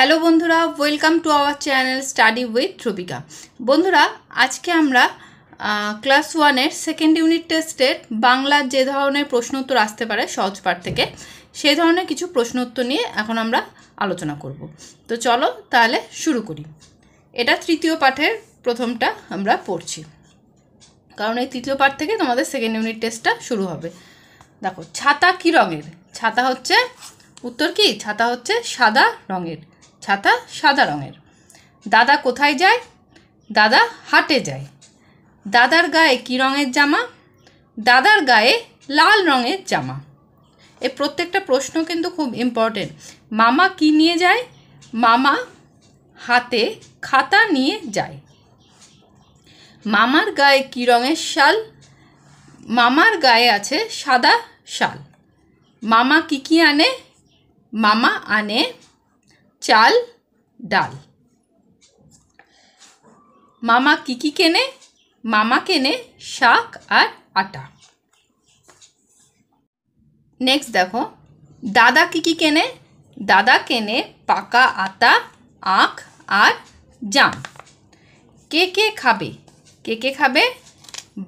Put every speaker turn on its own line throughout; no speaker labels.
Hello বন্ধুরা, welcome to our channel study with Rubika. বন্ধুরা, আজকে আমরা ক্লাস 1-এর সেকেন্ড ইউনিট টেস্টের বাংলার যে ধরনের প্রশ্ন উত্তর আসতে পারে সহজ পাঠ থেকে, সেই ধরনের কিছু প্রশ্ন উত্তর নিয়ে এখন আমরা আলোচনা করব। তো চলো তাহলে শুরু করি। এটা তৃতীয় পাঠের প্রথমটা আমরা পড়ছি, কারণ এই তৃতীয় পাঠ থেকে তোমাদের সেকেন্ড ইউনিট টেস্টটা শুরু হবে। দেখো, ছাতা কী রঙের? ছাতা হচ্ছে, উত্তর কি? ছাতা হচ্ছে সাদা রঙের। ছাতা সাদা রঙের। দাদা কোথায় যায়? দাদা হাটে যায়। দাদার গায়ে কী রঙের জামা? দাদার গায়ে লাল রঙের জামা। এই প্রত্যেকটা প্রশ্ন কিন্তু খুব ইম্পর্টেন্ট। মামা কি নিয়ে যায়? মামা হাতে খাতা নিয়ে যায়। মামার গায়ে কী রঙের শাল? মামার গায়ে আছে সাদা শাল। মামা কি কি আনে? মামা আনে চাল ডাল। মামা কি কি কেনে? মামা কেনে শাক আর আটা। নেক্সট দেখো, দাদা কি কি কেনে? দাদা কেনে পাকা আতা, আখ আর জাম। কে কে খাবে? কে কে খাবে?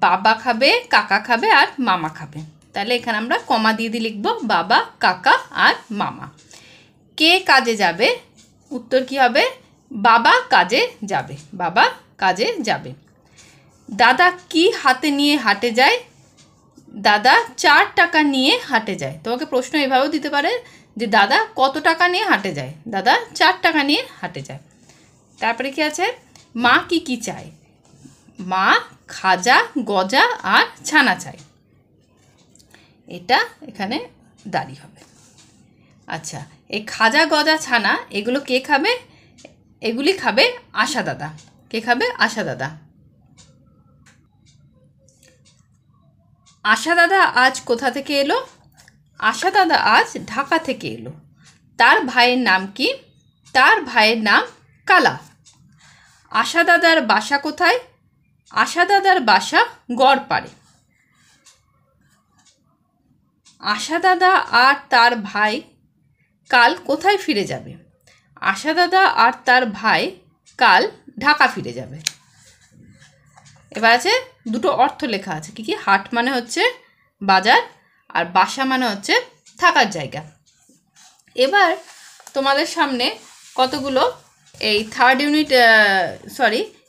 বাবা খাবে, কাকা খাবে আর মামা খাবে। তাহলে এখানে আমরা কমা দিয়ে দিয়ে লিখব বাবা, কাকা আর মামা। কে কাজে যাবে? উত্তর কি হবে? বাবা কাজে যাবে। বাবা কাজে যাবে। দাদা কি হাতে নিয়ে হাটে যায়? দাদা 4 টাকা নিয়ে হাটে যায়। তোমাকে প্রশ্ন এভাবেও দিতে পারে যে দাদা কত টাকা নিয়ে হাটে যায়? দাদা 4 টাকা নিয়ে হাটে যায়। তারপরে কি আছে? মা কি কি চায়? মা খাজা, গজা আর ছানা চায়। এটা এখানে দাঁড়িয়ে হবে। আচ্ছা, এই খাজা, গজা, ছানা এগুলো কে খাবে? এগুলি খাবে আশা দাদা। কে খাবে? আশা দাদা। আশা দাদা আজ কোথা থেকে এলো? আশা দাদা আজ ঢাকা থেকে এলো। তার ভাইয়ের নাম কি? তার ভাইয়ের নাম কালা। আশা দাদার বাসা কোথায়? আশা দাদার বাসা গড়পাড়ে। আশা দাদা আর তার ভাই কাল কোথায় ফিরে যাবে? আশা দাদা আর তার ভাই কাল ঢাকা ফিরে যাবে। এবার আছে দুটো অর্থ লেখা আছে। কি কি? হাট মানে হচ্ছে বাজার, আর বাসা মানে হচ্ছে থাকার জায়গা। এবার তোমাদের সামনে কতগুলো এই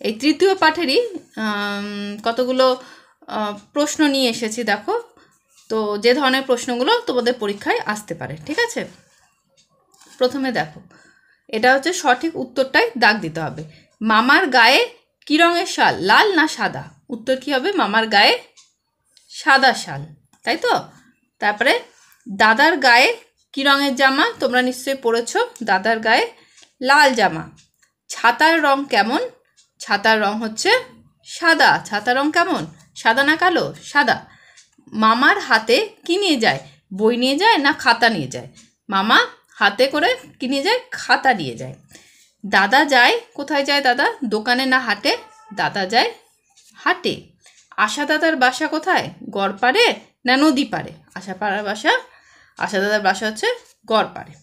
এই তৃতীয় পাঠেরই কতগুলো প্রশ্ন নিয়ে এসেছি। দেখো তো, যে ধরনের প্রশ্নগুলো তোমাদের পরীক্ষায় আসতে পারে, ঠিক আছে? প্রথমে দেখো, এটা হচ্ছে সঠিক উত্তরটাই দাগ দিতে হবে। মামার গায়ে কি রঙের শাল? লাল না সাদা? উত্তর কি হবে? মামার গায়ে সাদা শাল, তাই তো? তারপরে দাদার গায়ে কি রঙের জামা? তোমরা নিশ্চয়ই পড়েছ, দাদার গায়ে লাল জামা। ছাতার রং কেমন? ছাতার রং হচ্ছে সাদা। ছাতার রং কেমন? সাদা না কালো? সাদা। মামার হাতে কি নিয়ে যায়? বই নিয়ে যায় না খাতা নিয়ে যায়? মামা হাতে করে কি নিয়ে যায়? খাতা নিয়ে যায়। দাদা যায় কোথায়? যায় দাদা? দোকানে না হাটে? দাদা যায় হাটে। আশা দাদার বাসা কোথায়? গড়পাড়ে না নদী পাড়ে? আশা দাদার বাসা হচ্ছে গড়পাড়ে।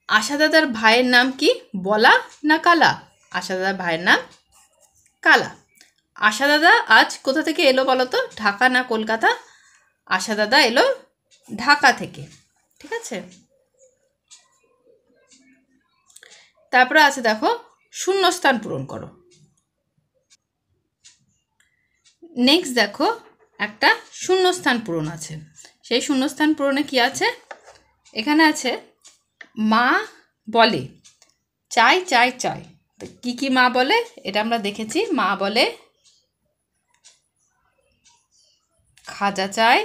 আশা দাদার ভাইয়ের নাম কি? বলা না কালা? আশা দাদার ভাইয়ের নাম কালা। আশা দাদা আজ কোথা থেকে এলো বলো তো? ঢাকা না কলকাতা? আশা দাদা এলো ঢাকা থেকে, ঠিক আছে? তারপরে আছে দেখো, শূন্যস্থান পূরণ করো। নেক্সট দেখো, একটা শূন্যস্থান পূরণ আছে। সেই শূন্যস্থান পূরণে কি আছে? এখানে আছে মা বলে চাই চাই চাই। তো কি কি মা বলে? এটা আমরা দেখেছি। মা বলে খাজা চাই,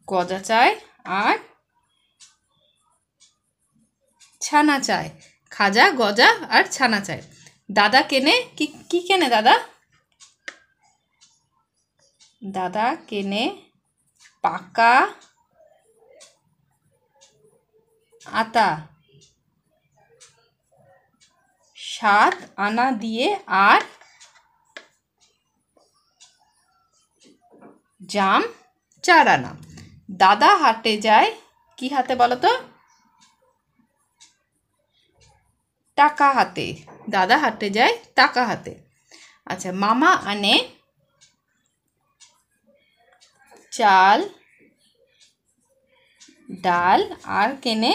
গজা চাই আর ছানা চাই। খাজা, গজা আর ছানা চাই। দাদা কেনে কি কি কেনে? দাদা দাদা কেনে পাকা আতা 7 আনা দিয়ে আর জাম 4 আনা। দাদা হাটে যায় কি হাতে বলো তো? টাকা হাতে, দাদা হাটে যায় টাকা হাতে। আচ্ছা, মামা আনে চাল ডাল আর কেনে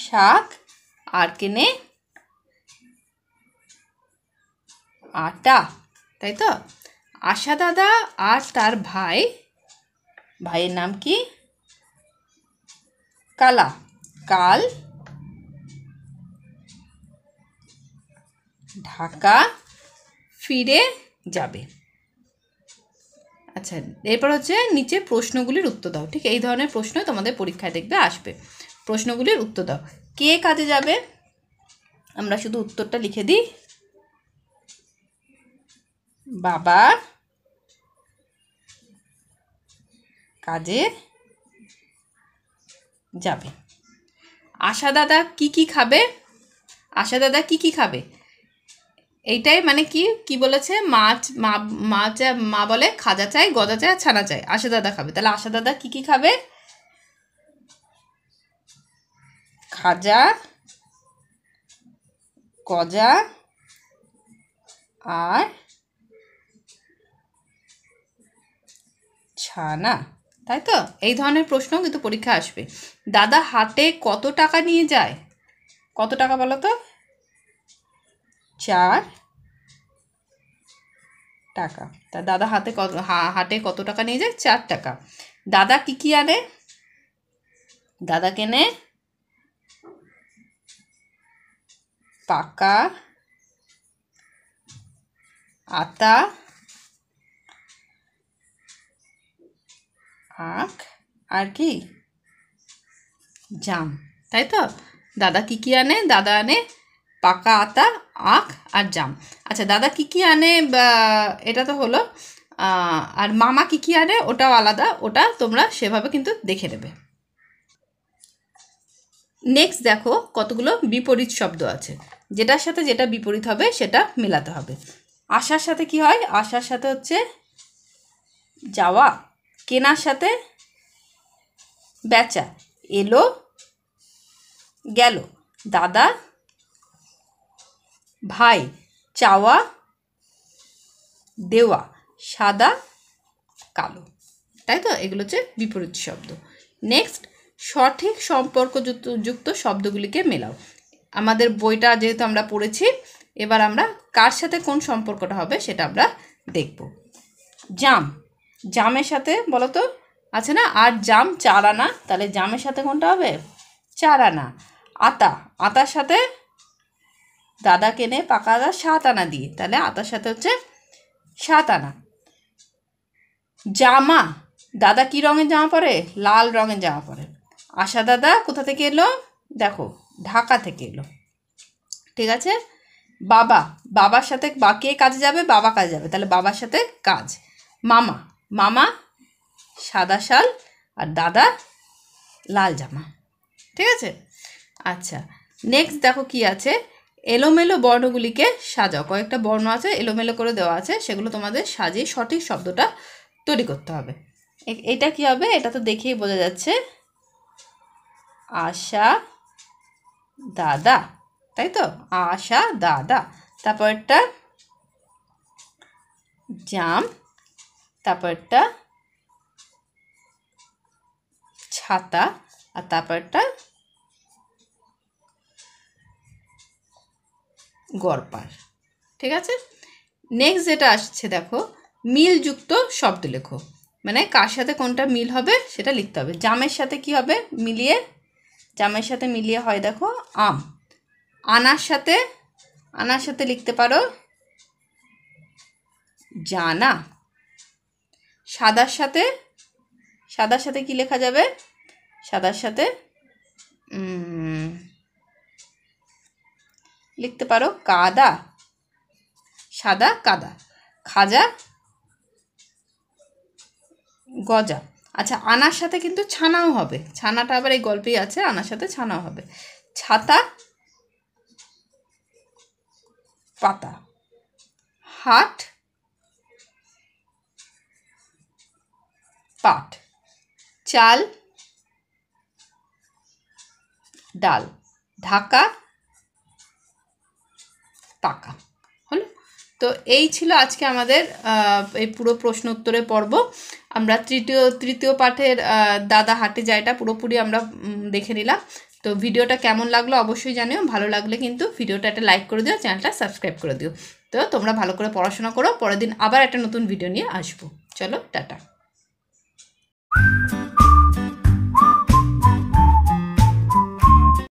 শাক আর কেনে আটা, তাই তো? আশা দাদা আর তার ভাইয়ের নাম কি? কালা, কাল ঢাকা ফিরে যাবে। আচ্ছা, এরপর হচ্ছে নিচে প্রশ্নগুলির উত্তর দাও। ঠিক এই ধরনের প্রশ্ন তোমাদের পরীক্ষায় দেখবে আসবে। প্রশ্নগুলির উত্তর দাও। কে কাজে যাবে? আমরা শুধু উত্তরটা লিখে দিই। বাবা কাজে যাবে। আশা দাদা কি কি খাবে? আশা দাদা কি কি খাবে? এইটাই মানে কি কি বলেছে? মা বলে খাজা চাই, গজা চাই আর ছানা চাই। আশা দাদা খাবে, তাহলে আশা দাদা কি কি খাবে? খাজা, গজা আর ছানা, তাই তো? এই ধরনের প্রশ্ন কিন্তু পরীক্ষা আসবে। দাদা হাটে কত টাকা নিয়ে যায়? কত টাকা বলো তো? 4 টাকা। তা দাদা হাটে কত টাকা নিয়ে যায়? 4 টাকা। দাদা কি কি আনে? দাদা কেনে পাকা আতা, আখ আর কি? জাম, তাই তো? দাদা কি কি আনে? দাদা আনে পাকা আতা, আখ আর জাম। আচ্ছা, দাদা কি কি আনে এটা তো হলো। আর মামা কি কি আনে ওটাও আলাদা, ওটা তোমরা সেভাবে কিন্তু দেখে নেবে। নেক্সট দেখো কতগুলো বিপরীত শব্দ আছে, যেটার সাথে যেটা বিপরীত হবে সেটা মেলাতে হবে। আসার সাথে কি হয়? আসার সাথে হচ্ছে যাওয়া, কেনার সাথে বেচা, এলো গেল, দাদা ভাই, চাওয়া দেওয়া, সাদা কালো, তাই তো? এগুলো হচ্ছে বিপরীত শব্দ। নেক্সট, সঠিক সম্পর্কযুক্ত শব্দগুলিকে মেলাও। আমাদের বইটা যেহেতু আমরা পড়েছি, এবার আমরা কার সাথে কোন সম্পর্কটা হবে সেটা আমরা দেখব। জাম, জামের সাথে বলো তো আছে না? আর জাম 4 আনা, তাহলে জামের সাথে কোনটা হবে? 4 আনা। আতা, আতার সাথে দাদা কেনে পাকা আতা 7 আনা দিয়ে, তাহলে আতার সাথে হচ্ছে 7 আনা। জামা, দাদা কি রঙের জামা পরে? লাল রঙের জামা পরে। আশা দাদা কোথা থেকে এলো? দেখো ঢাকা থেকে এলো, ঠিক আছে? বাবা, বাবার সাথে কে কাজে যাবে? বাবা কাজে যাবে, তাহলে বাবার সাথে কাজ। মামা, মামা সাদা শাল আর দাদা লাল জামা, ঠিক আছে? আচ্ছা, নেক্সট দেখো কি আছে। এলোমেলো বর্ণগুলিকে সাজাও। কয়েকটা বর্ণ আছে এলোমেলো করে দেওয়া আছে, সেগুলো তোমাদের সাজিয়ে সঠিক শব্দটা তৈরি করতে হবে। এটা কি হবে? এটা তো দেখেই বোঝা যাচ্ছে, আশা দাদা, তাই তো? আশা দাদা। তারপরটা জাম, তারপরটা ছাতা আর তারপরটা গড়পার, ঠিক আছে? নেক্সট যেটা আসছে দেখো, মিলযুক্ত শব্দ লেখো। মানে কার সাথে কোনটা মিল হবে সেটা লিখতে হবে। জামের সাথে কি হবে মিলিয়ে? জামের সাথে মিলিয়ে হয় দেখো আম। আনার সাথে লিখতে পারো জানা। সাদার সাথে কি লেখা যাবে? সাদার সাথে লিখতে পারো কাদা, সাদা কাদা। খাজা গজা। আচ্ছা, আনার সাথে কিন্তু ছানাও হবে, ছানাটা আবার এই গল্পেই আছে, আনার সাথে ছানাও হবে। ছাতা পাতা। হাট পাট। চাল ডাল, ঢাকা, পাকা। হলো? তো এই ছিল আজকে আমাদের এই পুরো প্রশ্ন উত্তরের পর্ব। আমরা তৃতীয় পাঠের দাদা হাটে যায়টা পুরোপুরি আমরা দেখে নিলাম। তো ভিডিওটা কেমন লাগলো অবশ্যই জানিও। ভালো লাগলে কিন্তু ভিডিওটা একটা লাইক করে দিও, চ্যানেলটা সাবস্ক্রাইব করে দিও। তো তোমরা ভালো করে পড়াশোনা করো, পরের দিন আবার একটা নতুন ভিডিও নিয়ে আসবো। চলো, টাটা।